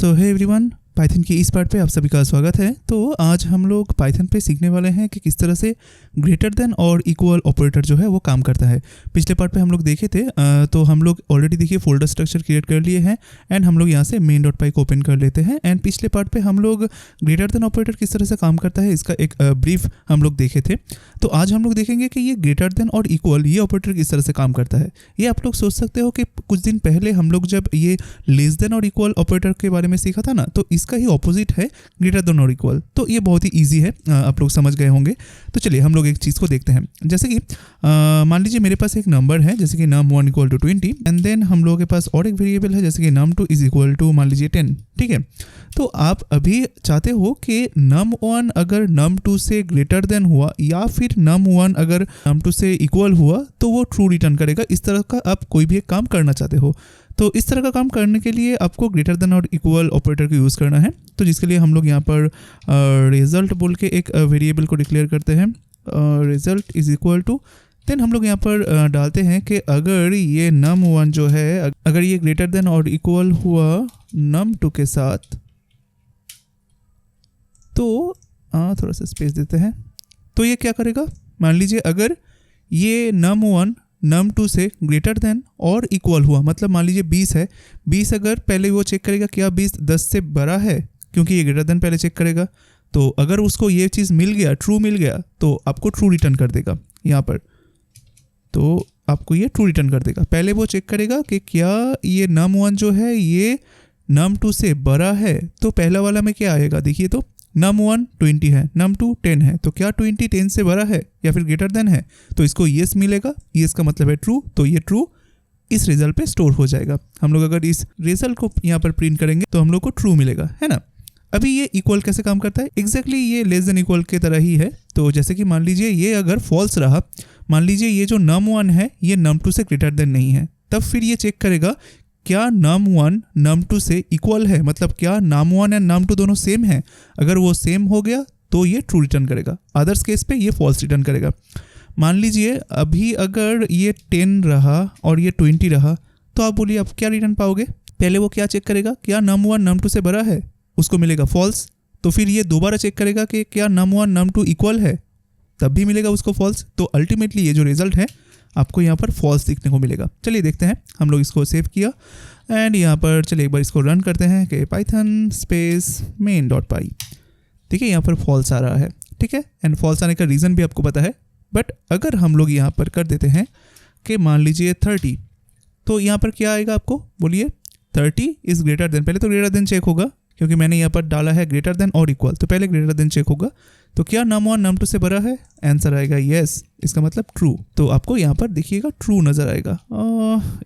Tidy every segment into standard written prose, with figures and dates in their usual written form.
सो hey everyone, Python की इस part पे आप सभी का स्वागत है। तो आज हम लोग पाइथन पे सीखने वाले हैं कि किस तरह से ग्रेटर देन और इक्वल ऑपरेटर जो है वो काम करता है। पिछले पार्ट पे हम लोग देखे थे, तो हम लोग ऑलरेडी देखिए फोल्डर स्ट्रक्चर क्रिएट कर लिए हैं एंड हम लोग यहाँ से main.py को ओपन कर लेते हैं। एंड पिछले पार्ट पे हम लोग ग्रेटर देन ऑपरेटर किस तरह से काम करता है इसका एक ब्रीफ हम लोग देखे थे। तो आज हम लोग देखेंगे कि ये ग्रेटर देन और इक्वल ये ऑपरेटर किस तरह से काम करता है। ये आप लोग सोच सकते हो कि कुछ दिन पहले हम लोग जब ये लेस देन और इक्वल ऑपरेटर के बारे में सीखा था ना, तो इसका ही ऑपोजिट है ग्रेटर देन और इक्वल। तो ये बहुत ही ईजी है, आप लोग समझ गए होंगे। तो चलिए हम लोग एक चीज़ को देखते हैं। जैसे कि मान लीजिए मेरे पास एक नंबर है, जैसे कि num1 equal to 20 and then हम लोगों के पास और एक वेरिएबल है जैसे कि num2 इज इक्वल टू मान लीजिए 10। ठीक है, तो आप अभी चाहते हो कि num1 अगर num2 से ग्रेटर देन हुआ या फिर num1 अगर num2 से इक्वल हुआ तो वो ट्रू रिटर्न करेगा। इस तरह का आप कोई भी एक काम करना चाहते हो। तो इस तरह का काम करने के लिए आपको ग्रेटर देन और इक्वल ऑपरेटर को यूज़ करना है। तो जिसके लिए हम लोग यहाँ पर रिजल्ट बोल के एक वेरिएबल को डिक्लेयर करते हैं, result is equal to, then हम लोग यहाँ पर डालते हैं कि अगर ये num1 जो है अगर ये ग्रेटर देन और इक्वल हुआ num2 के साथ, तो थोड़ा सा स्पेस देते हैं। तो ये क्या करेगा, मान लीजिए अगर ये num1 num2 से ग्रेटर देन और इक्वल हुआ, मतलब मान लीजिए 20 है, 20 अगर पहले वो चेक करेगा क्या 20 10 से बड़ा है, क्योंकि ये ग्रेटर देन पहले चेक करेगा। तो अगर उसको ये चीज़ मिल गया, ट्रू मिल गया, तो आपको ट्रू रिटर्न कर देगा यहाँ पर। तो आपको ये ट्रू रिटर्न कर देगा। पहले वो चेक करेगा कि क्या ये num1 जो है ये num2 से बड़ा है। तो पहला वाला में क्या आएगा, देखिए तो num1 20 है, num2 10 है, तो क्या 20 10 से बड़ा है या फिर ग्रेटर देन है। तो इसको येस मिलेगा, येस का मतलब है ट्रू, तो ये ट्रू इस रिजल्ट पे स्टोर हो जाएगा। हम लोग अगर इस रिजल्ट को यहाँ पर प्रिंट करेंगे तो हम लोग को ट्रू मिलेगा, है ना। अभी ये इक्वल कैसे काम करता है, एग्जैक्टली ये लेस देन इक्वल की तरह ही है। तो जैसे कि मान लीजिए ये अगर फॉल्स रहा, मान लीजिए ये जो num1 है ये num2 से ग्रेटर देन नहीं है, तब फिर ये चेक करेगा क्या num1 num2 से इक्वल है, मतलब क्या num1 एंड num2 दोनों सेम है। अगर वो सेम हो गया तो ये ट्रू रिटर्न करेगा, अदर्स केस पे ये फॉल्स रिटर्न करेगा। मान लीजिए अभी अगर ये 10 रहा और ये 20 रहा, तो आप बोलिए आप क्या रिटर्न पाओगे। पहले वो क्या चेक करेगा, क्या num1 num2 से बड़ा है, उसको मिलेगा फॉल्स। तो फिर ये दोबारा चेक करेगा कि क्या num1 num2 इक्वल है, तब भी मिलेगा उसको फॉल्स। तो अल्टीमेटली ये जो रिजल्ट है आपको यहाँ पर फॉल्स दिखने को मिलेगा। चलिए देखते हैं, हम लोग इसको सेव किया एंड यहाँ पर चलिए एक बार इसको रन करते हैं कि पाइथन स्पेस main.py। देखिए यहाँ पर फॉल्स आ रहा है, ठीक है। एंड फॉल्स आने का रीज़न भी आपको पता है। बट अगर हम लोग यहाँ पर कर देते हैं कि मान लीजिए 30, तो यहाँ पर क्या आएगा आपको, बोलिए 30 इज़ ग्रेटर देन। पहले तो ग्रेटर देन चेक होगा क्योंकि मैंने यहाँ पर डाला है ग्रेटर देन और इक्वल, तो पहले ग्रेटर देन चेक होगा। तो क्या num1 num2 से बड़ा है, आंसर आएगा येस, इसका मतलब ट्रू। तो आपको यहाँ पर देखिएगा ट्रू नज़र आएगा।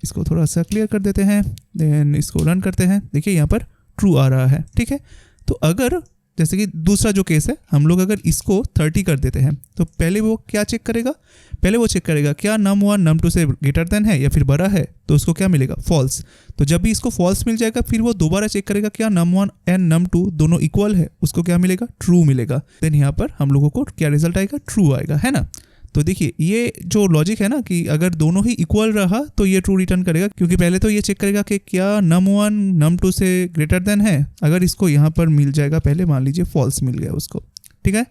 इसको थोड़ा सा क्लियर कर देते हैं, देन इसको रन करते हैं। देखिए यहाँ पर ट्रू आ रहा है, ठीक है। तो अगर जैसे कि दूसरा जो केस है, हम लोग अगर इसको 30 कर देते हैं, तो पहले वो क्या चेक करेगा, पहले वो चेक करेगा क्या num1 num2 से ग्रेटर देन है या फिर बड़ा है, तो उसको क्या मिलेगा फॉल्स। तो जब भी इसको फॉल्स मिल जाएगा फिर वो दोबारा चेक करेगा क्या num1 एंड num2 दोनों इक्वल है, उसको क्या मिलेगा ट्रू मिलेगा। देन यहाँ पर हम लोगों को क्या रिजल्ट आएगा, ट्रू आएगा, है ना। तो देखिए ये जो लॉजिक है ना कि अगर दोनों ही इक्वल रहा तो ये ट्रू रिटर्न करेगा, क्योंकि पहले तो ये चेक करेगा कि क्या num1 num2 से ग्रेटर देन है। अगर इसको यहाँ पर मिल जाएगा, पहले मान लीजिए फॉल्स मिल गया उसको, ठीक है।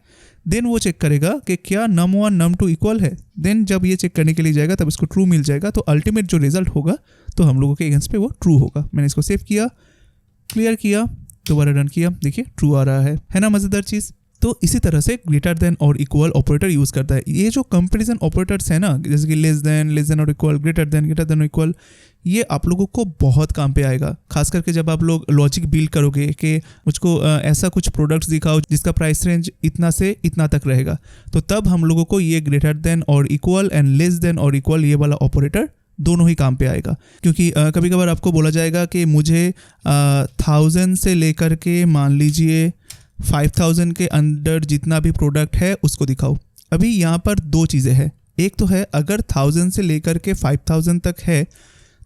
देन वो चेक करेगा कि क्या num1 num2 इक्वल है। देन जब ये चेक करने के लिए जाएगा तब इसको ट्रू मिल जाएगा। तो अल्टीमेट जो रिजल्ट होगा तो हम लोगों के अगेंस्ट पे वो ट्रू होगा। मैंने इसको सेव किया, क्लियर किया, दोबारा रन किया, देखिए ट्रू आ रहा है ना, मज़ेदार चीज़। तो इसी तरह से ग्रेटर देन और इक्वल ऑपरेटर यूज़ करता है। ये जो कंपैरिजन ऑपरेटर्स है ना, जैसे कि लेस देन और इक्वल, ग्रेटर देन और इक्वल, ये आप लोगों को बहुत काम पे आएगा। खास करके जब आप लोग लॉजिक बिल्ड करोगे कि मुझको ऐसा कुछ प्रोडक्ट्स दिखाओ जिसका प्राइस रेंज इतना से इतना तक रहेगा, तो तब हम लोगों को ये ग्रेटर देन और इक्वल एंड लेस देन और इक्वल ये वाला ऑपरेटर दोनों ही काम पे आएगा। क्योंकि कभी कभार आपको बोला जाएगा कि मुझे 1000 से लेकर के मान लीजिए 5000 के अंदर जितना भी प्रोडक्ट है उसको दिखाओ। अभी यहाँ पर दो चीज़ें हैं। एक तो है अगर 1000 से लेकर के 5000 तक है,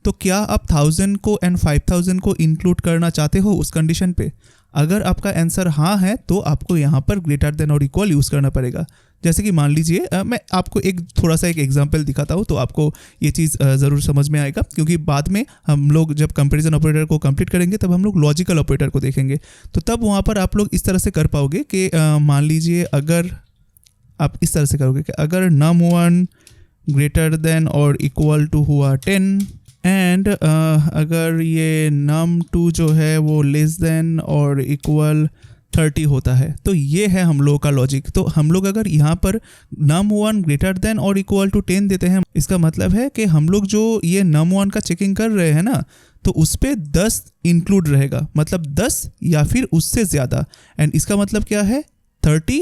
तो क्या आप 1000 को एंड 5000 को इंक्लूड करना चाहते हो उस कंडीशन पे। अगर आपका आंसर हाँ है तो आपको यहाँ पर ग्रेटर देन और इक्वल यूज़ करना पड़ेगा। जैसे कि मान लीजिए मैं आपको एक थोड़ा सा एक एग्जांपल दिखाता हूँ तो आपको ये चीज़ ज़रूर समझ में आएगा, क्योंकि बाद में हम लोग जब कंपैरिजन ऑपरेटर को कंप्लीट करेंगे तब हम लोग लॉजिकल ऑपरेटर को देखेंगे। तो तब वहाँ पर आप लोग इस तरह से कर पाओगे कि मान लीजिए अगर आप इस तरह से करोगे कि अगर num1 ग्रेटर देन और इक्वल टू हुआ 10 एंड अगर ये num2 जो है वो लेस देन और इक्वल 30 होता है, तो ये है हम लोग का लॉजिक। तो हम लोग अगर यहाँ पर num1 ग्रेटर देन और इक्वल टू 10 देते हैं, इसका मतलब है कि हम लोग जो ये num1 का चेकिंग कर रहे हैं ना, तो उस पर 10 इंक्लूड रहेगा, मतलब 10 या फिर उससे ज़्यादा। एंड इसका मतलब क्या है, 30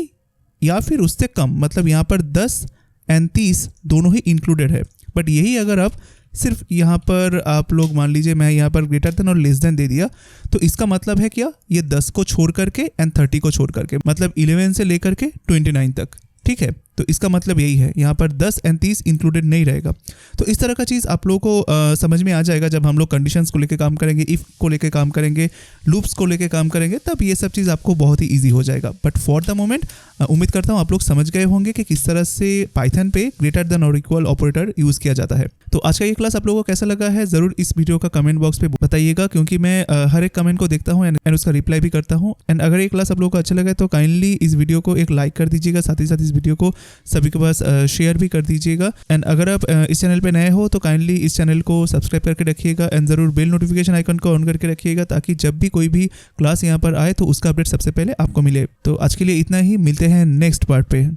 या फिर उससे कम, मतलब यहाँ पर 10 एंड 30 दोनों ही इंक्लूडेड है। बट यही अगर आप सिर्फ यहाँ पर आप लोग मान लीजिए मैं यहाँ पर ग्रेटर देन और लेस देन दे दिया, तो इसका मतलब है क्या, ये 10 को छोड़ करके एंड 30 को छोड़ करके, मतलब 11 से लेकर के 29 तक, ठीक है। तो इसका मतलब यही है, यहाँ पर 10 एंड 30 इंक्लूडेड नहीं रहेगा। तो इस तरह का चीज़ आप लोगों को समझ में आ जाएगा जब हम लोग कंडीशंस को लेके काम करेंगे, इफ़ को लेके काम करेंगे, लूप्स को लेके काम करेंगे, तब ये सब चीज़ आपको बहुत ही ईजी हो जाएगा। बट फॉर द मोमेंट उम्मीद करता हूँ आप लोग समझ गए होंगे कि किस तरह से पाइथन पे ग्रेटर देन और इक्वल ऑपरेटर यूज़ किया जाता है। तो आज का ये क्लास आप लोगों को कैसा लगा है ज़रूर इस वीडियो का कमेंट बॉक्स पे बताइएगा, क्योंकि मैं हर एक कमेंट को देखता हूँ एंड उसका रिप्लाई भी करता हूँ। एंड अगर ये क्लास आप लोगों को अच्छा लगा है तो काइंडली इस वीडियो को एक लाइक कर दीजिएगा, साथ ही साथ इस वीडियो को सभी के पास शेयर भी कर दीजिएगा। एंड अगर आप इस चैनल पे नए हो तो काइंडली इस चैनल को सब्सक्राइब करके रखिएगा एंड ज़रूर बेल नोटिफिकेशन आइकन को ऑन करके रखिएगा, ताकि जब भी कोई भी क्लास यहाँ पर आए तो उसका अपडेट सबसे पहले आपको मिले। तो आज के लिए इतना ही, मिलते हैं नेक्स्ट पार्ट पे।